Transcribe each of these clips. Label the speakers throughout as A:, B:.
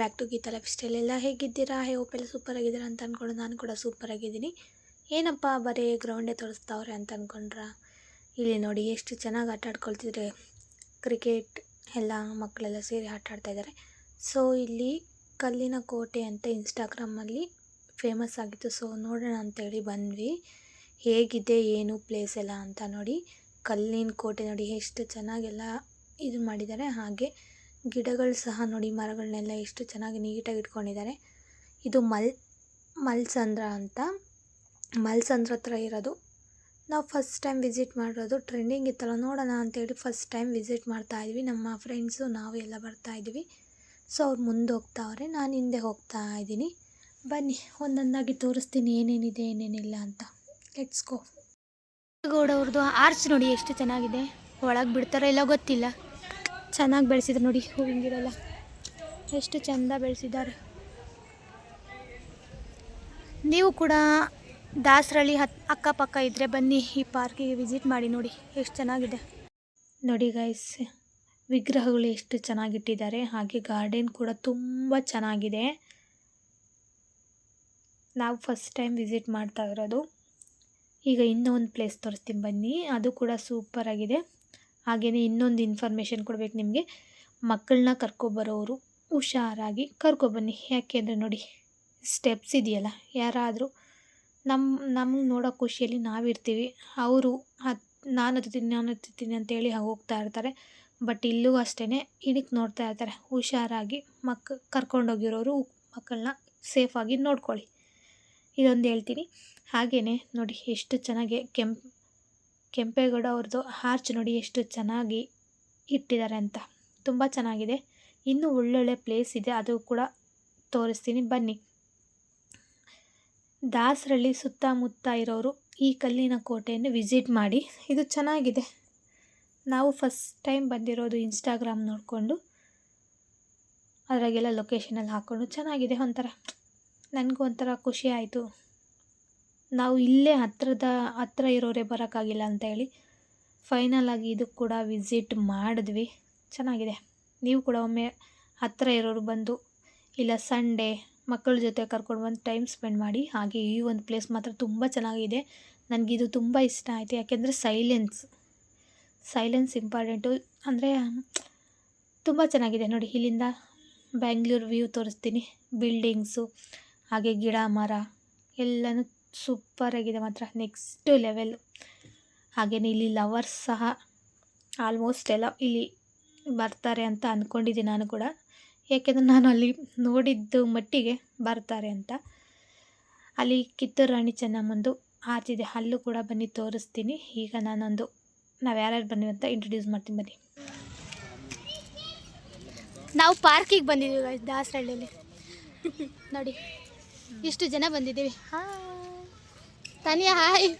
A: Back to Geetha lifestyle. ಎಲ್ಲ ಹೇಗಿದ್ದೀರಾ? Hope ಎಲ್ಲ ಸೂಪರ್ ಆಗಿದ್ದೀರಾ ಅಂತ ಅಂದ್ಕೊಂಡು ನಾನು ಕೂಡ ಸೂಪರ್ ಆಗಿದ್ದೀನಿ. ಏನಪ್ಪ ಬರೀ ಗ್ರೌಂಡೇ ತೋರಿಸ್ತಾವ್ರೆ ಅಂತ ಅಂದ್ಕೊಂಡ್ರ, ಇಲ್ಲಿ ನೋಡಿ ಎಷ್ಟು ಚೆನ್ನಾಗಿ ಆಟ ಆಡ್ಕೊಳ್ತಿದ್ರೆ. ಕ್ರಿಕೆಟ್ ಎಲ್ಲ ಮಕ್ಕಳೆಲ್ಲ ಸೇರಿ ಆಟ ಆಡ್ತಾಯಿದ್ದಾರೆ. ಸೊ ಇಲ್ಲಿ ಕಲ್ಲಿನ ಕೋಟೆ ಅಂತ ಇನ್ಸ್ಟಾಗ್ರಾಮಲ್ಲಿ ಫೇಮಸ್ ಆಗಿತ್ತು. ಸೊ ನೋಡೋಣ ಅಂತೇಳಿ ಬಂದ್ವಿ. ಹೇಗಿದೆ ಏನು ಪ್ಲೇಸ್ ಎಲ್ಲ ಅಂತ ನೋಡಿ. ಕಲ್ಲಿನ ಕೋಟೆ ನೋಡಿ ಎಷ್ಟು ಚೆನ್ನಾಗೆಲ್ಲ ಇದು ಮಾಡಿದ್ದಾರೆ. ಹಾಗೆ ಗಿಡಗಳು ಸಹ ನೋಡಿ, ಮರಗಳನ್ನೆಲ್ಲ ಎಷ್ಟು ಚೆನ್ನಾಗಿ ನೀಟಾಗಿ ಇಟ್ಕೊಂಡಿದ್ದಾರೆ. ಇದು ಮಲ್ಸಂದ್ರ ಅಂತ, ಮಲ್ಸಂದ್ರ ಹತ್ರ ಇರೋದು. ನಾವು ಫಸ್ಟ್ ಟೈಮ್ ವಿಸಿಟ್ ಮಾಡಿರೋದು. ಟ್ರೆಂಡಿಂಗ್ ಇತ್ತಲ್ಲ, ನೋಡೋಣ ಅಂತೇಳಿ ಫಸ್ಟ್ ಟೈಮ್ ವಿಸಿಟ್ ಮಾಡ್ತಾಯಿದ್ವಿ. ನಮ್ಮ ಫ್ರೆಂಡ್ಸು ನಾವು ಎಲ್ಲ ಬರ್ತಾಯಿದ್ವಿ. ಸೊ ಅವ್ರು ಮುಂದೆ ಹೋಗ್ತಾವ್ರೆ, ನಾನು ಹಿಂದೆ ಹೋಗ್ತಾ ಇದ್ದೀನಿ. ಬನ್ನಿ ಒಂದೊಂದಾಗಿ ತೋರಿಸ್ತೀನಿ ಏನೇನಿದೆ ಏನೇನಿಲ್ಲ ಅಂತ. Let's go. ಗೌಡವ್ರದ್ದು ಆರ್ಚ್ ನೋಡಿ ಎಷ್ಟು ಚೆನ್ನಾಗಿದೆ. ಒಳಗೆ ಬಿಡ್ತಾರೋ ಇಲ್ಲ ಗೊತ್ತಿಲ್ಲ. ಚೆನ್ನಾಗಿ ಬೆಳೆಸಿದ್ರು ನೋಡಿ, ಹೂವಿನ ಗಿಡ ಎಲ್ಲ ಎಷ್ಟು ಚೆಂದ ಬೆಳೆಸಿದ್ದಾರೆ. ನೀವು ಕೂಡ ದಾಸರಳ್ಳಿ ಅಕ್ಕಪಕ್ಕ ಇದ್ದರೆ ಬನ್ನಿ ಈ ಪಾರ್ಕಿಗೆ ವಿಸಿಟ್ ಮಾಡಿ. ನೋಡಿ ಎಷ್ಟು ಚೆನ್ನಾಗಿದೆ. ನೋಡಿ ಗೈಸ್, ವಿಗ್ರಹಗಳು ಎಷ್ಟು ಚೆನ್ನಾಗಿಟ್ಟಿದ್ದಾರೆ. ಹಾಗೆ ಗಾರ್ಡನ್ ಕೂಡ ತುಂಬ ಚೆನ್ನಾಗಿದೆ. ನಾವು ಫಸ್ಟ್ ಟೈಮ್ ವಿಸಿಟ್ ಮಾಡ್ತಾ ಇರೋದು. ಈಗ ಇನ್ನೊಂದು ಪ್ಲೇಸ್ ತೋರಿಸ್ತೀನಿ ಬನ್ನಿ, ಅದು ಕೂಡ ಸೂಪರಾಗಿದೆ. ಹಾಗೆಯೇ ಇನ್ನೊಂದು ಇನ್ಫಾರ್ಮೇಷನ್ ಕೊಡಬೇಕು ನಿಮಗೆ. ಮಕ್ಕಳನ್ನ ಕರ್ಕೊಬರೋರು ಹುಷಾರಾಗಿ ಕರ್ಕೊಬನ್ನಿ. ಯಾಕೆಂದರೆ ನೋಡಿ ಸ್ಟೆಪ್ಸ್ ಇದೆಯಲ್ಲ, ಯಾರಾದರೂ ನಮ್ಗೆ ನೋಡೋ ಖುಷಿಯಲ್ಲಿ ನಾವಿರ್ತೀವಿ. ಅವರು ನಾನು ಹತ್ತುತ್ತೀನಿ ಅಂತೇಳಿ ಹೋಗ್ತಾ ಇರ್ತಾರೆ. ಬಟ್ ಇಲ್ಲೂ ಅಷ್ಟೇ ಇದಕ್ಕೆ ನೋಡ್ತಾ ಇರ್ತಾರೆ. ಹುಷಾರಾಗಿ ಕರ್ಕೊಂಡೋಗಿರೋರು ಮಕ್ಕಳನ್ನ ಸೇಫಾಗಿ ನೋಡ್ಕೊಳ್ಳಿ, ಇದೊಂದು ಹೇಳ್ತೀನಿ. ಹಾಗೆಯೇ ನೋಡಿ ಎಷ್ಟು ಚೆನ್ನಾಗಿ ಕೆಂಪೇಗೌಡ ಅವ್ರದ್ದು ಆರ್ಚ್ ನೋಡಿ ಎಷ್ಟು ಚೆನ್ನಾಗಿ ಇಟ್ಟಿದ್ದಾರೆ ಅಂತ, ತುಂಬ ಚೆನ್ನಾಗಿದೆ. ಇನ್ನೂ ಒಳ್ಳೊಳ್ಳೆ ಪ್ಲೇಸ್ ಇದೆ, ಅದು ಕೂಡ ತೋರಿಸ್ತೀನಿ ಬನ್ನಿ. ದಾಸರಳ್ಳಿ ಸುತ್ತಮುತ್ತ ಇರೋರು ಈ ಕಲ್ಲಿನ ಕೋಟೆಯನ್ನು ವಿಸಿಟ್ ಮಾಡಿ. ಇದು ಚೆನ್ನಾಗಿದೆ. ನಾವು ಫಸ್ಟ್ ಟೈಮ್ ಬಂದಿರೋದು, ಇನ್ಸ್ಟಾಗ್ರಾಮ್ ನೋಡಿಕೊಂಡು ಅದ್ರಾಗೆಲ್ಲ ಲೊಕೇಶನಲ್ಲಿ ಹಾಕ್ಕೊಂಡು ಚೆನ್ನಾಗಿದೆ. ನನಗೂ ಒಂಥರ ಖುಷಿ ಆಯಿತು. ನಾವು ಇಲ್ಲೇ ಹತ್ರ ಇರೋರೇ ಬರೋಕ್ಕಾಗಿಲ್ಲ ಅಂತ ಹೇಳಿ ಫೈನಲ್ ಆಗಿ ಇದು ಕೂಡ ವಿಸಿಟ್ ಮಾಡಿದ್ವಿ. ಚೆನ್ನಾಗಿದೆ. ನೀವು ಕೂಡ ಒಮ್ಮೆ ಹತ್ತಿರ ಇರೋರು ಬಂದು, ಇಲ್ಲ ಸಂಡೇ ಮಕ್ಕಳ ಜೊತೆ ಕರ್ಕೊಂಡು ಬಂದು ಟೈಮ್ ಸ್ಪೆಂಡ್ ಮಾಡಿ. ಹಾಗೆ ಈ ಒಂದು ಪ್ಲೇಸ್ ಮಾತ್ರ ತುಂಬ ಚೆನ್ನಾಗಿದೆ. ನನಗಿದು ತುಂಬ ಇಷ್ಟ ಆಯಿತು. ಯಾಕೆಂದರೆ ಸೈಲೆನ್ಸ್ ಇಂಪಾರ್ಟೆಂಟು. ಅಂದರೆ ತುಂಬ ಚೆನ್ನಾಗಿದೆ ನೋಡಿ. ಇಲ್ಲಿಂದ ಬ್ಯಾಂಗ್ಳೂರು ವ್ಯೂ ತೋರಿಸ್ತೀನಿ. ಬಿಲ್ಡಿಂಗ್ಸು ಹಾಗೆ ಗಿಡ ಮರ ಎಲ್ಲನೂ ಸೂಪರಾಗಿದೆ ಮಾತ್ರ, ನೆಕ್ಸ್ಟ್ ಲೆವೆಲ್ಲು. ಹಾಗೆಯೇ ಇಲ್ಲಿ ಲವರ್ಸ್ ಸಹ ಆಲ್ಮೋಸ್ಟ್ ಎಲ್ಲ ಇಲ್ಲಿ ಬರ್ತಾರೆ ಅಂತ ಅಂದ್ಕೊಂಡಿದ್ದೀನಿ ನಾನು ಕೂಡ. ಏಕೆಂದರೆ ನಾನು ಅಲ್ಲಿ ನೋಡಿದ್ದು ಮಟ್ಟಿಗೆ ಬರ್ತಾರೆ ಅಂತ. ಅಲ್ಲಿ ಕಿತ್ತೂರು ರಾಣಿ ಚೆನ್ನಮ್ಮಂದು ಆರ್ಚ್ ಇದೆ, ಅಲ್ಲೂ ಕೂಡ ಬನ್ನಿ ತೋರಿಸ್ತೀನಿ. ಈಗ ನಾವು ಯಾರ್ಯಾರು ಬಂದಿವಿ ಅಂತ ಇಂಟ್ರೊಡ್ಯೂಸ್ ಮಾಡ್ತೀನಿ ಬನ್ನಿ. ನಾವು ಪಾರ್ಕಿಗೆ ಬಂದಿದ್ದೀವಿ ದಾಸರಳ್ಳಿಯಲ್ಲಿ. ನೋಡಿ ಇಷ್ಟು ಜನ ಬಂದಿದ್ದೀವಿ. ತಾನಿಯಾ ಹಾಯ್,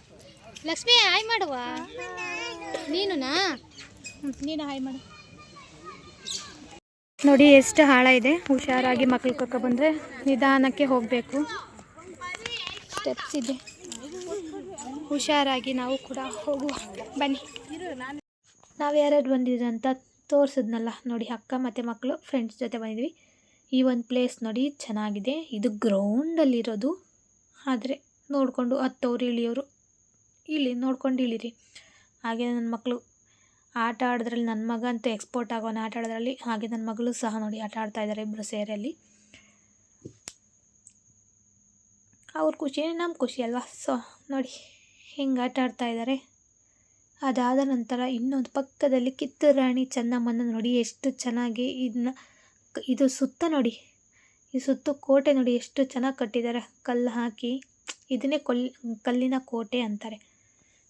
A: ಲಕ್ಷ್ಮಿ ಹಾಯ್ ಮಾಡುವ. ನೀನು ಹಾಯ್ ಮಾಡು. ನೋಡಿ ಎಷ್ಟು ಆಳ ಇದೆ. ಹುಷಾರಾಗಿ ಮಕ್ಕಳು ಕರ್ಕೊಬಂದರೆ ನಿಧಾನಕ್ಕೆ ಹೋಗಬೇಕು. ಸ್ಟೆಪ್ಸ್ ಇದೆ, ಹುಷಾರಾಗಿ ನಾವು ಕೂಡ ಹೋಗುವ ಬನ್ನಿ. ನಾವು ಯಾರ್ಯಾರು ಬಂದಿದ್ದೀವಿ ಅಂತ ತೋರಿಸಿದ್ನಲ್ಲ ನೋಡಿ, ಅಕ್ಕ ಮತ್ತು ಮಕ್ಕಳು ಫ್ರೆಂಡ್ಸ್ ಜೊತೆ ಬಂದಿದ್ವಿ. ಈ ಒಂದು ಪ್ಲೇಸ್ ನೋಡಿ ಚೆನ್ನಾಗಿದೆ. ಇದು ಗ್ರೌಂಡಲ್ಲಿರೋದು, ಆದರೆ ನೋಡಿಕೊಂಡು ಹತ್ತೋರು ಇಳಿಯೋರು ಇಲ್ಲಿ ನೋಡ್ಕೊಂಡು ಇಳಿರಿ. ಹಾಗೆ ನನ್ನ ಮಕ್ಕಳು ಆಟ ಆಡೋದ್ರಲ್ಲಿ, ನನ್ನ ಮಗ ಅಂತೂ ಎಕ್ಸ್ಪೋರ್ಟ್ ಆಗೋನು ಆಟ ಆಡೋದ್ರಲ್ಲಿ. ಹಾಗೆ ನನ್ನ ಮಗಳು ಸಹ ನೋಡಿ ಆಟ ಆಡ್ತಾಯಿದ್ದಾರೆ, ಇಬ್ಬರು ಸೇರಲ್ಲಿ. ಅವ್ರ ಖುಷಿಯೇ ನಮ್ಮ ಖುಷಿ ಅಲ್ವಾ. ಸೊ ನೋಡಿ ಹಿಂಗೆ ಆಟ ಆಡ್ತಾಯಿದ್ದಾರೆ. ಅದಾದ ನಂತರ ಇನ್ನೊಂದು ಪಕ್ಕದಲ್ಲಿ ಕಿತ್ತೂರು ರಾಣಿ ಚೆನ್ನಮ್ಮನ ನೋಡಿ ಎಷ್ಟು ಚೆನ್ನಾಗಿ ಇದು ಸುತ್ತ ನೋಡಿ, ಈ ಸುತ್ತ ಕೋಟೆ ನೋಡಿ ಎಷ್ಟು ಚೆನ್ನಾಗಿ ಕಟ್ಟಿದ್ದಾರೆ, ಕಲ್ಲು ಹಾಕಿ. ಇದನ್ನೇ ಕಲ್ಲಿನ ಕೋಟೆ ಅಂತಾರೆ.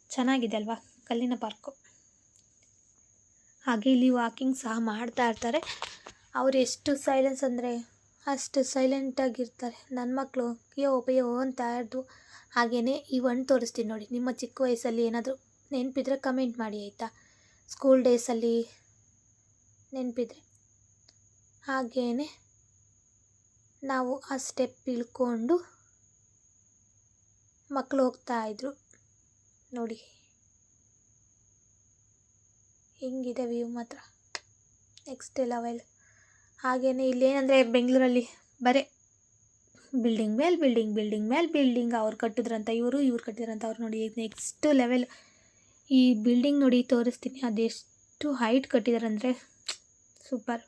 A: ಚೆನ್ನಾಗಿದೆ ಅಲ್ವಾ, ಕಲ್ಲಿನ ಪಾರ್ಕು. ಹಾಗೆ ಇಲ್ಲಿ ವಾಕಿಂಗ್ ಸಹ ಮಾಡ್ತಾ ಇರ್ತಾರೆ. ಅವ್ರು ಎಷ್ಟು ಸೈಲೆನ್ಸ್ ಅಂದರೆ ಅಷ್ಟು ಸೈಲೆಂಟಾಗಿರ್ತಾರೆ. ನನ್ನ ಮಕ್ಕಳು ಪಯ್ಯೋ ಅಂತ ಇದ್ದು. ಹಾಗೆಯೇ ಈ ಒಂದು ತೋರಿಸ್ತೀನಿ ನೋಡಿ. ನಿಮ್ಮ ಚಿಕ್ಕ ವಯಸ್ಸಲ್ಲಿ ಏನಾದರೂ ನೆನಪಿದ್ರೆ ಕಮೆಂಟ್ ಮಾಡಿ ಆಯಿತಾ, ಸ್ಕೂಲ್ ಡೇಸಲ್ಲಿ ನೆನಪಿದ್ರೆ. ಹಾಗೆಯೇ ನಾವು ಆ ಸ್ಟೆಪ್ ಇಳ್ಕೊಂಡು ಮಕ್ಕಳು ಹೋಗ್ತಾಯಿದ್ರು ನೋಡಿ. ಹೆಂಗಿದೆ ವ್ಯೂ ಮಾತ್ರ ನೆಕ್ಸ್ಟ್ ಲೆವೆಲ್. ಹಾಗೆಯೇ ಇಲ್ಲೇನಂದರೆ ಬೆಂಗಳೂರಲ್ಲಿ ಬರೀ ಬಿಲ್ಡಿಂಗ್ ಮೇಲೆ ಬಿಲ್ಡಿಂಗ್, ಬಿಲ್ಡಿಂಗ್ ಮೇಲೆ ಬಿಲ್ಡಿಂಗ್. ಅವ್ರು ಕಟ್ಟಿದ್ರಂತ ಇವರು, ಇವ್ರು ಕಟ್ಟಿದ್ರಂತ ಅವ್ರು. ನೋಡಿ ನೆಕ್ಸ್ಟ್ ಲೆವೆಲ್ ಈ ಬಿಲ್ಡಿಂಗ್ ನೋಡಿ ತೋರಿಸ್ತೀನಿ. ಅದೆಷ್ಟು ಹೈಟ್ ಕಟ್ಟಿದ್ದಾರೆ ಅಂದರೆ ಸೂಪರ್.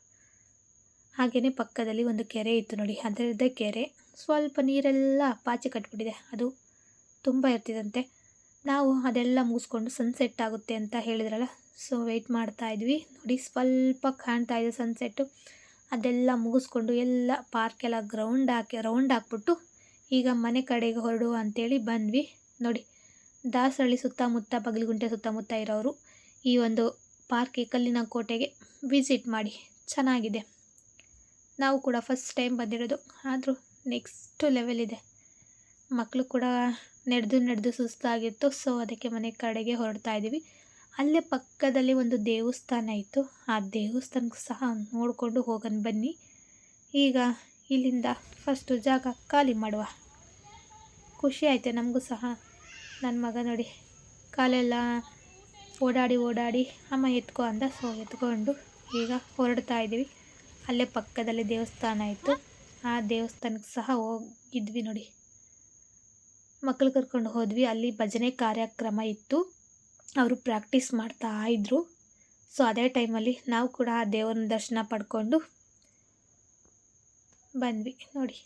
A: ಹಾಗೆಯೇ ಪಕ್ಕದಲ್ಲಿ ಒಂದು ಕೆರೆ ಇತ್ತು ನೋಡಿ, ಅದರದ್ದೇ ಕೆರೆ. ಸ್ವಲ್ಪ ನೀರೆಲ್ಲ ಪಾಚಿ ಕಟ್ಬಿಟ್ಟಿದೆ, ಅದು ತುಂಬ ಇರ್ತಿದಂತೆ. ನಾವು ಅದೆಲ್ಲ ಮುಗಿಸ್ಕೊಂಡು ಸನ್ಸೆಟ್ ಆಗುತ್ತೆ ಅಂತ ಹೇಳಿದ್ರಲ್ಲ, ಸೊ ವೆಯ್ಟ್ ಮಾಡ್ತಾಯಿದ್ವಿ. ನೋಡಿ ಸ್ವಲ್ಪ ಕಾಣ್ತಾಯಿದೆ ಸನ್ಸೆಟ್ಟು. ಅದೆಲ್ಲ ಮುಗಿಸ್ಕೊಂಡು ಎಲ್ಲ ಪಾರ್ಕೆಲ್ಲ ರೌಂಡ್ ಹಾಕ್ಬಿಟ್ಟು ಈಗ ಮನೆ ಕಡೆಗೆ ಹೊರಡುವ ಅಂಥೇಳಿ ಬಂದ್ವಿ. ನೋಡಿ ದಾಸರಳ್ಳಿ ಸುತ್ತಮುತ್ತ, ಬಗಲಗುಂಟೆ ಸುತ್ತಮುತ್ತ ಇರೋರು ಈ ಒಂದು ಪಾರ್ಕ್ ಕಲ್ಲಿನ ಕೋಟೆಗೆ ವಿಸಿಟ್ ಮಾಡಿ, ಚೆನ್ನಾಗಿದೆ. ನಾವು ಕೂಡ ಫಸ್ಟ್ ಟೈಮ್ ಬಂದಿರೋದು, ಆದರೂ ನೆಕ್ಸ್ಟ್ ಲೆವೆಲ್ ಇದೆ. ಮಕ್ಕಳು ಕೂಡ ನಡೆದು ಸುಸ್ತಾಗಿತ್ತು, ಸೊ ಅದಕ್ಕೆ ಮನೆ ಕಡೆಗೆ ಹೊರಡ್ತಾ ಇದ್ದೀವಿ. ಅಲ್ಲೇ ಪಕ್ಕದಲ್ಲಿ ಒಂದು ದೇವಸ್ಥಾನ ಇತ್ತು, ಆ ದೇವಸ್ಥಾನಕ್ಕೂ ಸಹ ನೋಡಿಕೊಂಡು ಹೋಗೋಣ ಬನ್ನಿ. ಈಗ ಇಲ್ಲಿಂದ ಫಸ್ಟು ಜಾಗ ಖಾಲಿ ಮಾಡುವ. ಖುಷಿ ಆಯಿತು ನಮಗೂ ಸಹ. ನನ್ನ ಮಗ ನೋಡಿ ಕಾಲೆಲ್ಲ ಓಡಾಡಿ ಅಮ್ಮ ಎತ್ಕೊ ಅಂದ, ಸೊ ಎತ್ಕೊಂಡು ಈಗ ಹೊರಡ್ತಾ ಇದ್ದೀವಿ. ಅಲ್ಲೇ ಪಕ್ಕದಲ್ಲಿ ದೇವಸ್ಥಾನ ಇತ್ತು, ಆ ದೇವಸ್ಥಾನಕ್ಕೆ ಸಹ ಹೋಗಿದ್ವಿ. ನೋಡಿ ಮಕ್ಕಳು ಕರ್ಕೊಂಡು ಹೋದ್ವಿ. ಅಲ್ಲಿ ಭಜನೆ ಕಾರ್ಯಕ್ರಮ ಇತ್ತು, ಅವರು ಪ್ರಾಕ್ಟೀಸ್ ಮಾಡ್ತಾ ಇದ್ದರು. ಸೊ ಅದೇ ಟೈಮಲ್ಲಿ ನಾವು ಕೂಡ ಆ ದೇವರ ದರ್ಶನ ಪಡ್ಕೊಂಡು ಬಂದ್ವಿ. ನೋಡಿ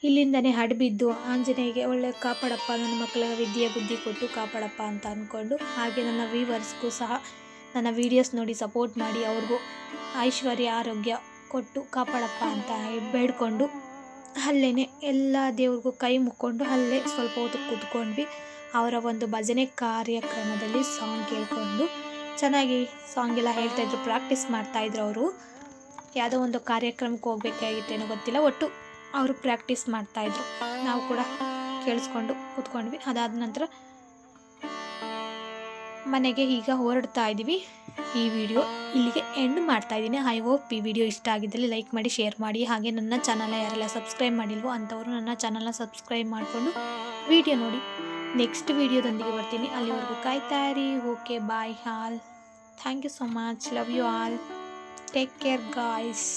A: ಇಲ್ಲಿಂದನೇ ಹಡ್ಬಿದ್ದು ಆಂಜನೇಯಗೆ ಒಳ್ಳೆ ಕಾಪಾಡಪ್ಪ, ನನ್ನ ಮಕ್ಕಳ ವಿದ್ಯೆ ಬುದ್ಧಿ ಕೊಟ್ಟು ಕಾಪಾಡಪ್ಪ ಅಂತ ಅಂದ್ಕೊಂಡು, ಹಾಗೆ ನನ್ನ ವ್ಯೂವರ್ಸ್ಗೂ ಸಹ ನನ್ನ ವೀಡಿಯೋಸ್ ನೋಡಿ ಸಪೋರ್ಟ್ ಮಾಡಿ ಅವ್ರಿಗೂ ಐಶ್ವರ್ಯ ಆರೋಗ್ಯ ಕೊಟ್ಟು ಕಾಪಾಡಪ್ಪ ಅಂತ ಬೇಡ್ಕೊಂಡು ಅಲ್ಲೇ ಎಲ್ಲ ದೇವ್ರಿಗೂ ಕೈ ಮುಕ್ಕೊಂಡು ಅಲ್ಲೇ ಸ್ವಲ್ಪ ಹೊತ್ತು ಕೂತ್ಕೊಂಡ್ವಿ. ಅವರ ಒಂದು ಭಜನೆ ಕಾರ್ಯಕ್ರಮದಲ್ಲಿ ಸಾಂಗ್ ಕೇಳ್ಕೊಂಡು ಚೆನ್ನಾಗಿ ಸಾಂಗ್ ಎಲ್ಲ ಹೇಳ್ತಾಯಿದ್ರು, ಪ್ರಾಕ್ಟೀಸ್ ಮಾಡ್ತಾಯಿದ್ರು. ಅವರು ಯಾವುದೋ ಒಂದು ಕಾರ್ಯಕ್ರಮಕ್ಕೆ ಹೋಗ್ಬೇಕಾಗಿತ್ತೇನೋ ಗೊತ್ತಿಲ್ಲ, ಒಟ್ಟು ಅವರು ಪ್ರಾಕ್ಟೀಸ್ ಮಾಡ್ತಾಯಿದ್ರು. ನಾವು ಕೂಡ ಕೇಳಿಸ್ಕೊಂಡು ಕೂತ್ಕೊಂಡ್ವಿ. ಅದಾದ ನಂತರ ಮನೆಗೆ ಈಗ ಹೊರಡ್ತಾ ಇದ್ದೀವಿ. ಈ ವಿಡಿಯೋ ಇಲ್ಲಿಗೆ ಎಂಡ್ ಮಾಡ್ತಾ ಇದ್ದೀನಿ. ಐ ಹೋಪ್ ಈ ವಿಡಿಯೋ ಇಷ್ಟ ಆಗಿದ್ದಲ್ಲಿ ಲೈಕ್ ಮಾಡಿ, ಶೇರ್ ಮಾಡಿ. ಹಾಗೆ ನನ್ನ ಚಾನಲ್ನ ಯಾರೆಲ್ಲ ಸಬ್ಸ್ಕ್ರೈಬ್ ಮಾಡಿಲ್ವೋ ಅಂಥವರು ನನ್ನ ಚಾನಲ್ನ ಸಬ್ಸ್ಕ್ರೈಬ್ ಮಾಡಿಕೊಂಡು ವಿಡಿಯೋ ನೋಡಿ. ನೆಕ್ಸ್ಟ್ ವಿಡಿಯೋದೊಂದಿಗೆ ಬರ್ತೀನಿ, ಅಲ್ಲಿವರೆಗೂ ಕಾಯ್ತಾ ಇರಿ. Okay, bye all. Thank you so much. Love you all. Take care guys.